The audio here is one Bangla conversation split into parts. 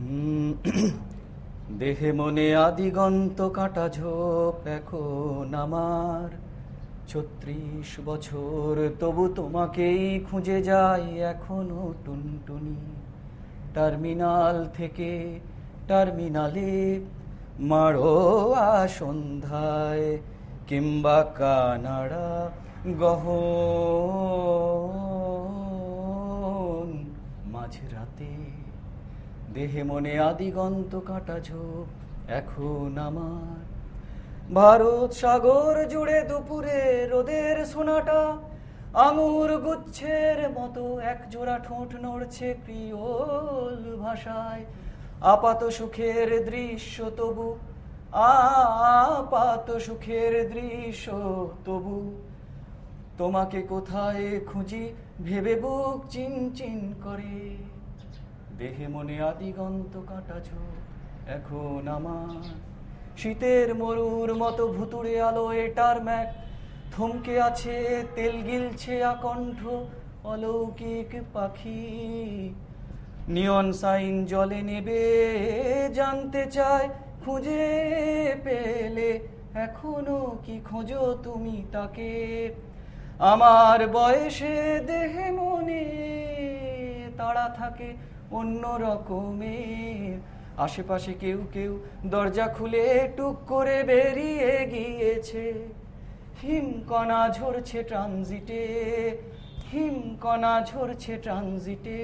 হুম, দেহে মনে আদিগন্ত কাটা ঝোপ এখন আমার ৩৬ বছর, তবু তোমাকেই খুঁজে যাই এখনো টুনটুনি। টার্মিনাল থেকে টার্মিনালে, মাড়োয়া সন্ধ্যায়, কিংবা কানাড়া গহন মাঝরাতে, দেহে মনে আদিগন্ত কাটা ঝোপ এখন আমার। ভারত সাগর জুড়ে দুপুরে রোদের সোনাটা আঙুর গুচ্ছের মতো একজোড়া ঠোঁট নড়ছে ক্রিওল ভাষায়। আপাত সুখের দৃশ্য তবু, আপাত সুখের দৃশ্য তবু, তোমাকে কোথায় খুঁজি ভেবে বুক চিনচিন করে। দেহে মনে আদিগন্ত কাটা ঝোপ এখন আমার। শীতের মরুর মতো ভুতুড়ে আলো এটার ম্যাক থমকে আছে, তেল গিলছে আকণ্ঠ অলৌকিক পাখি। নিয়ন সাইন জলে নেবে, জানতে চায় খুঁজে পেলে এখনো কি খোঁজো তুমি তাকে। আমার বয়সে দেহে মনে তাড়া থাকে অন্য রকমের। আশেপাশে কেউ কেউ দরজা খুলে টুক করে বেরিয়ে গিয়েছে। হিমকণা ঝরছে ট্রানজিটে, হিমকণা ঝরছে ট্রানজিটে।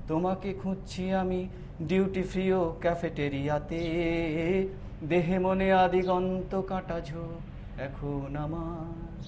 তোমাকে খুঁজছি আমি ডিউটি ফ্রি ও ক্যাফেটেরিয়াতে। দেহে মনে আদিগন্ত কাটা ঝোপ এখন আমার।